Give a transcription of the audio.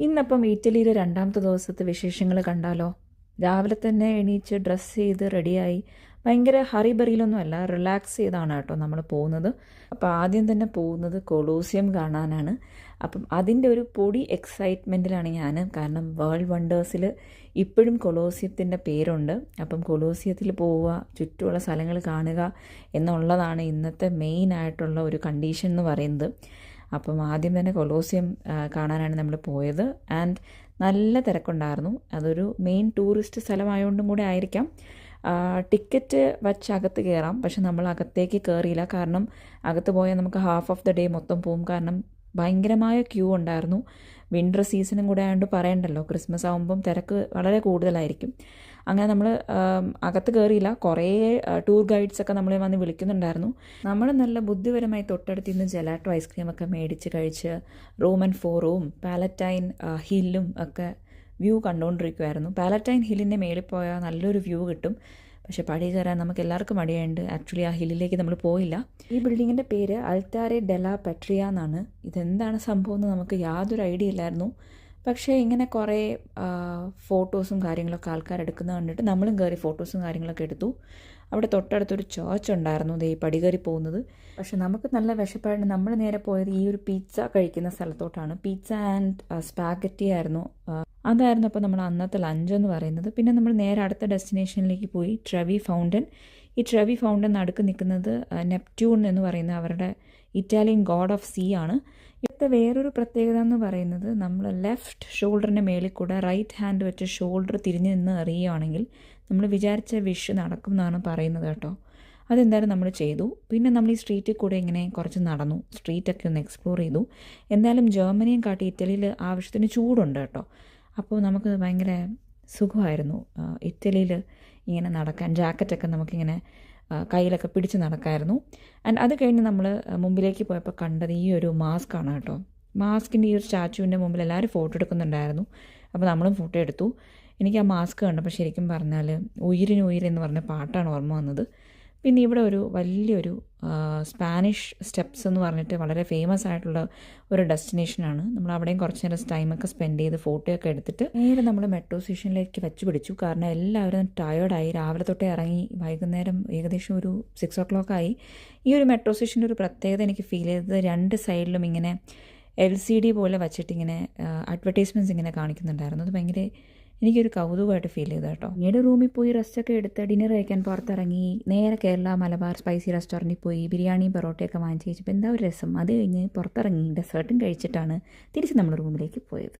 ഇന്നപ്പം ഇറ്റലിയിലെ രണ്ടാമത്തെ ദിവസത്തെ വിശേഷങ്ങൾ കണ്ടാലോ. രാവിലെ തന്നെ എണീച്ച് ഡ്രസ്സ് ചെയ്ത് റെഡിയായി. ഭയങ്കര ഹറിബറിയിലൊന്നും അല്ല, റിലാക്സ് ചെയ്താണ് കേട്ടോ നമ്മൾ പോകുന്നത്. അപ്പോൾ ആദ്യം തന്നെ പോകുന്നത് കൊളോസിയം കാണാനാണ്. അപ്പം അതിൻ്റെ ഒരു പൊടി എക്സൈറ്റ്മെൻറ്റിലാണ് ഞാൻ. കാരണം വേൾഡ് വണ്ടേഴ്സിൽ ഇപ്പോഴും കൊളോസിയത്തിൻ്റെ പേരുണ്ട്. അപ്പം കൊളോസിയത്തിൽ പോവുക, ചുറ്റുമുള്ള സ്ഥലങ്ങൾ കാണുക എന്നുള്ളതാണ് ഇന്നത്തെ മെയിൻ ആയിട്ടുള്ള ഒരു കണ്ടീഷൻ എന്ന് പറയുന്നത്. അപ്പം ആദ്യം തന്നെ കൊളോസിയം കാണാനാണ് നമ്മൾ പോയത്. ആൻഡ് നല്ല തിരക്കുണ്ടായിരുന്നു. അതൊരു മെയിൻ ടൂറിസ്റ്റ് സ്ഥലമായതുകൊണ്ടും കൂടെ ആയിരിക്കാം. ടിക്കറ്റ് വച്ച് അകത്ത് കയറാം, പക്ഷെ നമ്മൾ അകത്തേക്ക് കയറിയില്ല. കാരണം അകത്ത് പോയാൽ നമുക്ക് ഹാഫ് ഓഫ് ദ ഡേ മൊത്തം പോവും. കാരണം ഭയങ്കരമായ ക്യൂ ഉണ്ടായിരുന്നു. വിൻ്റർ സീസണും കൂടെ ആയതുകൊണ്ട് പറയണ്ടല്ലോ, ക്രിസ്മസ് ആകുമ്പം തിരക്ക് വളരെ കൂടുതലായിരിക്കും. അങ്ങനെ നമ്മൾ അകത്ത് കയറിയില്ല. കുറേ ടൂർ ഗൈഡ്സൊക്കെ നമ്മളെ വന്ന് വിളിക്കുന്നുണ്ടായിരുന്നു. നമ്മൾ നല്ല ബുദ്ധിപരമായി തൊട്ടടുത്ത് നിന്ന് ജെലാറ്റോ ഐസ്ക്രീമൊക്കെ മേടിച്ച് കഴിച്ച് റോമൻ ഫോറവും പാലറ്റൈൻ ഹില്ലും ഒക്കെ വ്യൂ കണ്ടുകൊണ്ടിരിക്കുമായിരുന്നു. പാലറ്റൈൻ ഹില്ലിൻ്റെ മേളിൽ പോയാൽ നല്ലൊരു വ്യൂ കിട്ടും. പക്ഷേ പടി കയറാൻ നമുക്ക് എല്ലാവർക്കും മടിയായിട്ട് ആക്ച്വലി ആ ഹില്ലിലേക്ക് നമ്മൾ പോയില്ല. ഈ ബിൽഡിങ്ങിൻ്റെ പേര് അൾത്താരെ ഡെല പെട്രിയ എന്നാണ്. ഇതെന്താണ് സംഭവം എന്ന് നമുക്ക് യാതൊരു ഐഡിയ ഇല്ലായിരുന്നു. പക്ഷേ ഇങ്ങനെ കുറേ ഫോട്ടോസും കാര്യങ്ങളൊക്കെ ആൾക്കാർ എടുക്കുന്നത് കണ്ടിട്ട് നമ്മളും കയറി ഫോട്ടോസും കാര്യങ്ങളൊക്കെ എടുത്തു. അവിടെ തൊട്ടടുത്തൊരു ചേർച്ച് ഉണ്ടായിരുന്നു, ദേ പടി കയറി പോകുന്നത്. പക്ഷെ നമുക്ക് നല്ല വിശപ്പായിട്ട് നമ്മൾ നേരെ പോയത് ഈ ഒരു പിസ്സ കഴിക്കുന്ന സ്ഥലത്തോട്ടാണ്. പിസ്സ ആൻഡ് സ്പാഗറ്റി ആയിരുന്നു. അതായിരുന്നു അപ്പോൾ നമ്മൾ അന്നത്തെ ലഞ്ച് എന്ന് പറയുന്നത്. പിന്നെ നമ്മൾ നേരെ അടുത്ത ഡെസ്റ്റിനേഷനിലേക്ക് പോയി, ട്രെവി ഫൗണ്ടൻ. ഈ ട്രെവി ഫൗണ്ടൻ നടുക്ക് നിൽക്കുന്നത് നെപ്റ്റ്യൂൺ എന്ന് പറയുന്ന അവരുടെ ഇറ്റാലിയൻ ഗോഡ് ഓഫ് സീ ആണ്. ഇവിടുത്തെ വേറൊരു പ്രത്യേകത എന്ന് പറയുന്നത്, നമ്മൾ ലെഫ്റ്റ് ഷോൾഡറിൻ്റെ മേളിൽ കൂടെ റൈറ്റ് ഹാൻഡ് വെച്ച് ഷോൾഡർ തിരിഞ്ഞ് നിന്ന് എറിയുകയാണെങ്കിൽ നമ്മൾ വിചാരിച്ച വിഷ് നടക്കും എന്നാണ് പറയുന്നത് കേട്ടോ. അതെന്തായാലും നമ്മൾ ചെയ്തു. പിന്നെ നമ്മൾ ഈ സ്ട്രീറ്റിൽ കൂടെ ഇങ്ങനെ കുറച്ച് നടന്നു, സ്ട്രീറ്റൊക്കെ ഒന്ന് എക്സ്പ്ലോർ ചെയ്തു. എന്തായാലും ജർമ്മനിയും കാട്ടി ഇറ്റലിയിൽ ആവശ്യത്തിന് ചൂടുണ്ട് കേട്ടോ. അപ്പോൾ നമുക്ക് ഭയങ്കര സുഖമായിരുന്നു ഇറ്റലിയിൽ ഇങ്ങനെ നടക്കാൻ. ജാക്കറ്റൊക്കെ നമുക്കിങ്ങനെ കയ്യിലൊക്കെ പിടിച്ച് നടക്കായിരുന്നു. ആൻഡ് അത് കഴിഞ്ഞ് നമ്മൾ മുമ്പിലേക്ക് പോയപ്പോൾ കണ്ടത് ഈ ഒരു മാസ്കാണ് കേട്ടോ. മാസ്കിൻ്റെ ഈ ഒരു സ്റ്റാച്ചുവിൻ്റെ മുമ്പിൽ എല്ലാവരും ഫോട്ടോ എടുക്കുന്നുണ്ടായിരുന്നു. അപ്പോൾ നമ്മളും ഫോട്ടോ എടുത്തു. എനിക്ക് ആ മാസ്ക് കണ്ടപ്പോൾ ശരിക്കും പറഞ്ഞാൽ ഉയിരിന് ഉയിരെന്ന് പറഞ്ഞ പാട്ടാണ് ഓർമ്മ വന്നത്. പിന്നെ ഇവിടെ ഒരു വലിയൊരു സ്പാനിഷ് സ്റ്റെപ്സ് എന്ന് പറഞ്ഞിട്ട് വളരെ ഫേമസ് ആയിട്ടുള്ള ഒരു ഡെസ്റ്റിനേഷനാണ്. നമ്മൾ അവിടെയും കുറച്ച് നേരം ടൈമൊക്കെ സ്പെൻഡ് ചെയ്ത് ഫോട്ടോയൊക്കെ എടുത്തിട്ട് നേരെ നമ്മൾ മെട്രോ സ്റ്റേഷനിലേക്ക് വെച്ച് പിടിച്ചു. കാരണം എല്ലാവരും ടയേർഡായി. രാവിലെ തൊട്ടേ ഇറങ്ങി വൈകുന്നേരം ഏകദേശം ഒരു 6 o'clock ആയി. ഈ ഒരു മെട്രോ സ്റ്റേഷൻ്റെ ഒരു പ്രത്യേകത എനിക്ക് ഫീൽ ചെയ്തത്, രണ്ട് സൈഡിലും ഇങ്ങനെ LCD പോലെ വച്ചിട്ടിങ്ങനെ അഡ്വർടൈസ്മെൻറ്റ്സ് ഇങ്ങനെ കാണിക്കുന്നുണ്ടായിരുന്നു. അത് ഭയങ്കര എനിക്കൊരു കൗതുകമായിട്ട് ഫീൽ ചെയ്തു കേട്ടോ. പിന്നീട് റൂമിൽ പോയി റെസ്റ്റൊക്കെ എടുത്ത് ഡിന്നർ കഴിക്കാൻ പുറത്തിറങ്ങി. നേരെ കേരള മലബാർ സ്പൈസി റെസ്റ്റോറൻറ്റിൽ പോയി ബിരിയാണിയും പൊറോട്ടയൊക്കെ വാങ്ങിച്ച് കഴിച്ചപ്പോൾ എന്താ ഒരു രസം. അത് കഴിഞ്ഞ് പുറത്തിറങ്ങി ഡെസേർട്ടും കഴിച്ചിട്ടാണ് തിരിച്ച് നമ്മൾ റൂമിലേക്ക് പോയത്.